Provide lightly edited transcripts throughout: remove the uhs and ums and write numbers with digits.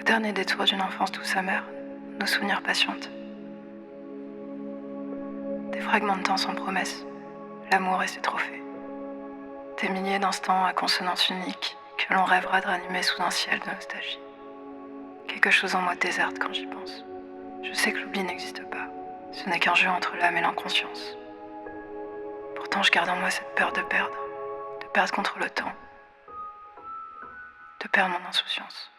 dernier détour d'une enfance douce amère, nos souvenirs patientent. Des fragments de temps sans promesse, l'amour et ses trophées. Des milliers d'instants à consonance unique que l'on rêvera de ranimer sous un ciel de nostalgie. Quelque chose en moi déserte quand j'y pense. Je sais que l'oubli n'existe pas. Ce n'est qu'un jeu entre l'âme et l'inconscience. Pourtant, je garde en moi cette peur de perdre contre le temps, de perdre mon insouciance.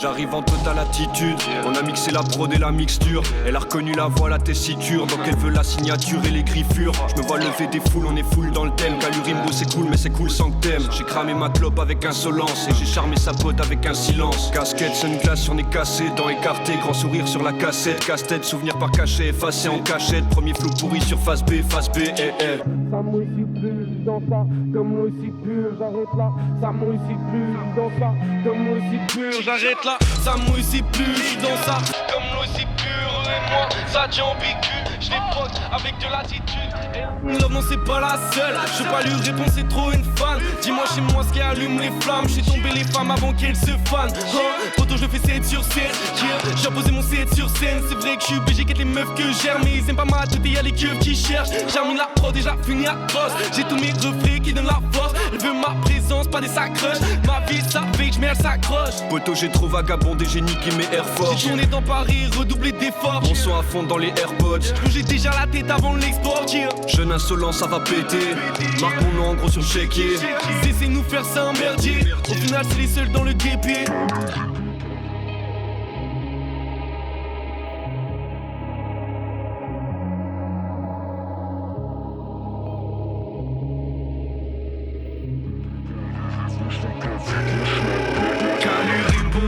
J'arrive en totale attitude, on a mixé la prod et la mixture. Elle a reconnu la voix, la tessiture, donc elle veut la signature et les griffures. Je me vois lever des foules, on est full dans le thème. Calurimbo c'est cool mais c'est cool sans que t'aimes. J'ai cramé ma clope avec insolence et j'ai charmé sa pote avec un silence. Casquette, sunglass, on est cassé, dents écartées, grand sourire sur la cassette. Casse-tête, souvenir par cachet, effacé en cachette. Premier flou pourri sur face B, Ça mouille plus dans ça, comme moi aussi pur, j'arrête là. Ça mouille plus dans ça, comme moi aussi pur, j'arrête là. Ça mouille plus dans ça, comme moi aussi pur. Et moi, ça tient ambigu, je l'époque avec de l'attitude. Love non c'est pas la seule, je veux pas lui répondre c'est trop une fan. Dis-moi chez moi ce qui allume les flammes. J'suis tombé les femmes avant qu'elles se fanent. Photo je fais 7 sur 7, j'ai imposé mon 7 sur scène. C'est vrai que je suis BG qu'être les meufs que j'aime. Mais ils aiment pas ma tête et y'a les keufs qui cherchent. J'ai remis la prod et j'ai fini à crosse. J'ai tous mes reflets qui donnent la force. Elle veut ma présence, pas des sacrush. Ma vie savait, j'mets elle s'accroche. Poto j'ai trop vagabondé, j'ai niqué mes Air Force. J'ai tourné dans Paris, redoublé d'efforts. Mon son à fond dans les AirPods. J'ai déjà la tête avant l'export. Jeune insolent, ça va péter. Marque mon nom en gros sur le chéquier. Cessez nous faire ça un merdier. Au final c'est les seuls dans le dépit.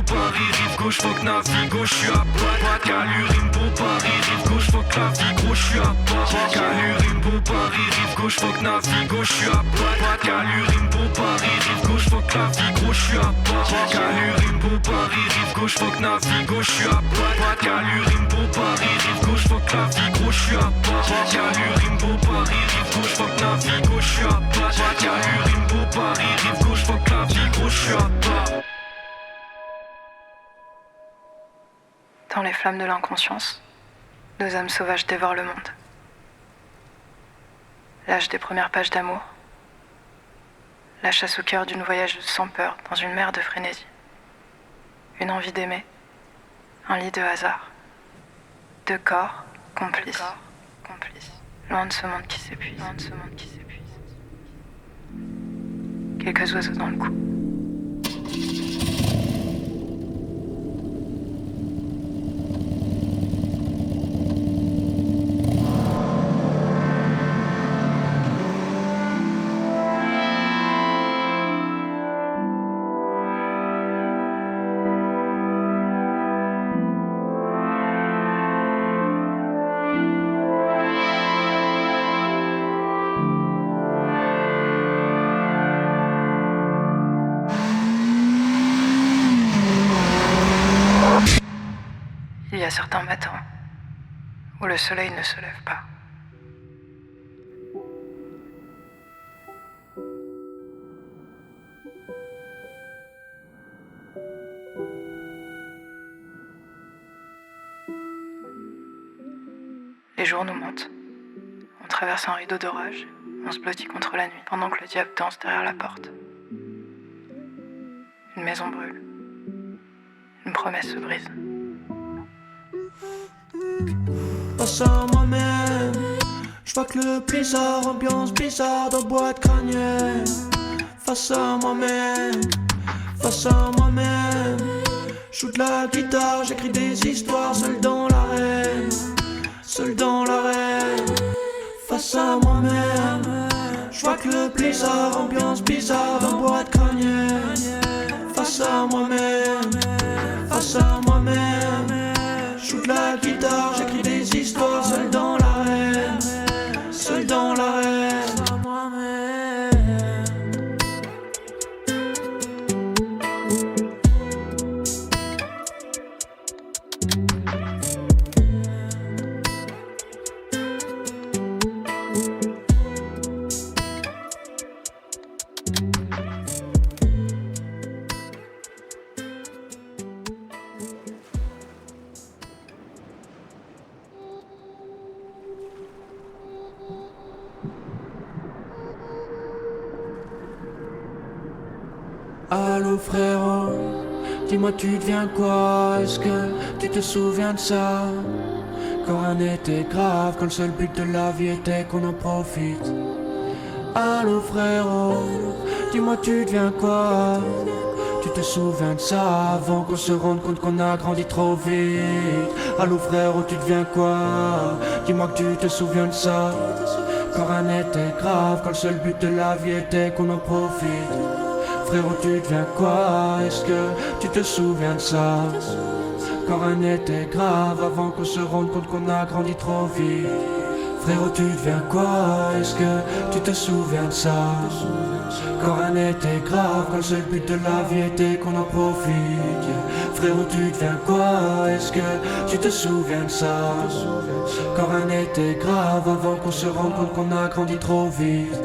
Paris, rive gauche, fuck Navigo, j'suis à Pat. Calurimbo, Paris, rive gauche, fuck la vie, gros, j'suis à Pat. Calurimbo, Paris, rive gauche, fuck Navigo, j'suis à Pat. Calurimbo, Paris, rive gauche, fuck la vie, gros, j'suis à Pat. Calurimbo, Paris, rive gauche, fuck Navigo, j'suis à Pat. Calurimbo, Paris, rive gauche, fuck la vie, gros, j'suis à Pat. Calurimbo, Paris, rive gauche, fuck Navigo, j'suis à Pat. Calurimbo, Paris, rive gauche, fuck la vie, gros, j'suis à Pat. Dans les flammes de l'inconscience, nos âmes sauvages dévorent le monde. L'âge des premières pages d'amour, la chasse au cœur d'une voyageuse sans peur dans une mer de frénésie. Une envie d'aimer, un lit de hasard, deux corps complices, loin de ce monde qui s'épuise, quelques oiseaux dans le cou. Il y a certains matins où le soleil ne se lève pas. Les jours nous mentent. On traverse un rideau d'orage, on se blottit contre la nuit pendant que le diable danse derrière la porte. Une maison brûle. Une promesse se brise. Face à moi-même, j'vois que le blizzard, ambiance bizarre dans boîte crânienne. Face à moi-même, joue de la guitare, j'écris des histoires seul dans l'arène, Face à moi-même, j'vois que le blizzard, ambiance bizarre dans boîte crânienne. Face à moi-même, joue de la guitare, j'écris des histoires seul dans l'arène, Face à moi-même. Allô frérot, dis-moi tu deviens quoi? Est-ce que tu te souviens de ça? Quand rien n'était grave, quand le seul but de la vie était qu'on en profite. Allô frérot, dis-moi tu deviens quoi? Tu te souviens de ça avant qu'on se rende compte qu'on a grandi trop vite. Allô frérot, tu deviens quoi? Dis-moi que tu te souviens de ça. Quand rien n'était grave, quand le seul but de la vie était qu'on en profite. Frérot, tu deviens quoi? Est-ce que tu te souviens de ça? Quand rien n'était grave avant qu'on se rende compte qu'on a grandi trop vite. Frérot, tu deviens quoi? Est-ce que tu te souviens de ça? Quand rien n'était grave, quand le seul but de la vie était qu'on en profite. Frérot, tu deviens quoi? Est-ce que tu te souviens de ça? Quand rien n'était grave avant qu'on se rende compte qu'on a grandi trop vite.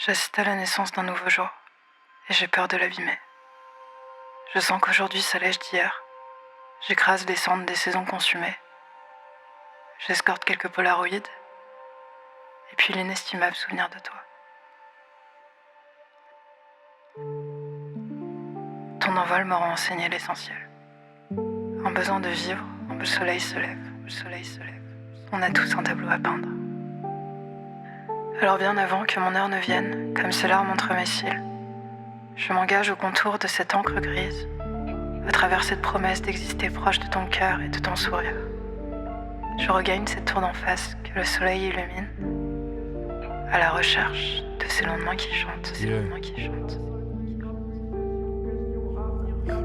J'assiste à la naissance d'un nouveau jour, et j'ai peur de l'abîmer. Je sens qu'aujourd'hui s'allège d'hier. J'écrase les cendres des saisons consumées. J'escorte quelques polaroïdes, et puis l'inestimable souvenir de toi. Ton envol m'aura enseigné l'essentiel. Un besoin de vivre, où le soleil se lève, où le soleil se lève. On a tous un tableau à peindre. Alors bien avant que mon heure ne vienne, comme ces larmes entre mes cils, je m'engage au contour de cette encre grise, à travers cette promesse d'exister proche de ton cœur et de ton sourire. Je regagne cette tour d'en face que le soleil illumine, à la recherche de ces lendemains qui chantent, ces lendemains qui chantent.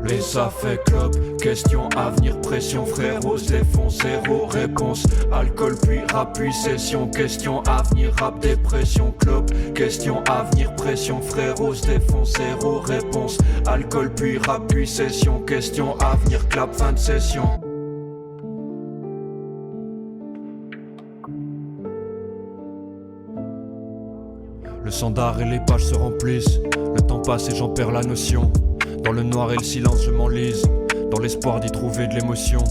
Les ça fait club, question, avenir, pression, frérot, défonce, zéro réponse. Alcool puis rap, puis session, question, avenir, rap, dépression, club. Question, avenir, pression, frérot, défonce, zéro réponse. Alcool puis rap, puis session, question, avenir, clap, fin de session. Le standard et les pages se remplissent. Le temps passe et j'en perds la notion. Dans le noir et le silence je m'enlise, dans l'espoir d'y trouver de l'émotion.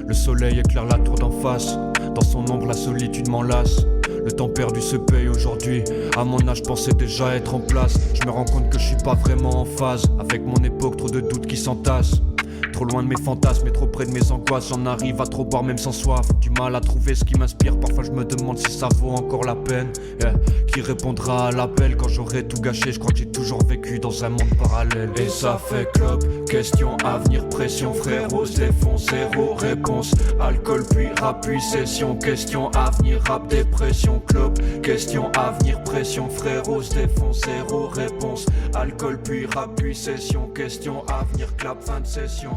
Le soleil éclaire la tour d'en face, dans son ombre la solitude m'enlace. Le temps perdu se paye aujourd'hui, à mon âge je pensais déjà être en place. Je me rends compte que je suis pas vraiment en phase avec mon époque, trop de doutes qui s'entassent. Trop loin de mes fantasmes et trop près de mes angoisses. J'en arrive à trop boire même sans soif. Du mal à trouver ce qui m'inspire. Parfois je me demande si ça vaut encore la peine. Qui répondra à l'appel quand j'aurai tout gâché? Je crois que j'ai toujours vécu dans un monde parallèle. Et ça fait club, question, avenir, pression, frérot, défonce, zéro réponse. Alcool puis rap, puis session, question, avenir, rap, dépression, club. Question, avenir, pression, frérot, défonce, zéro réponse. Alcool puis rap, puis session, question, avenir, clap, fin de session.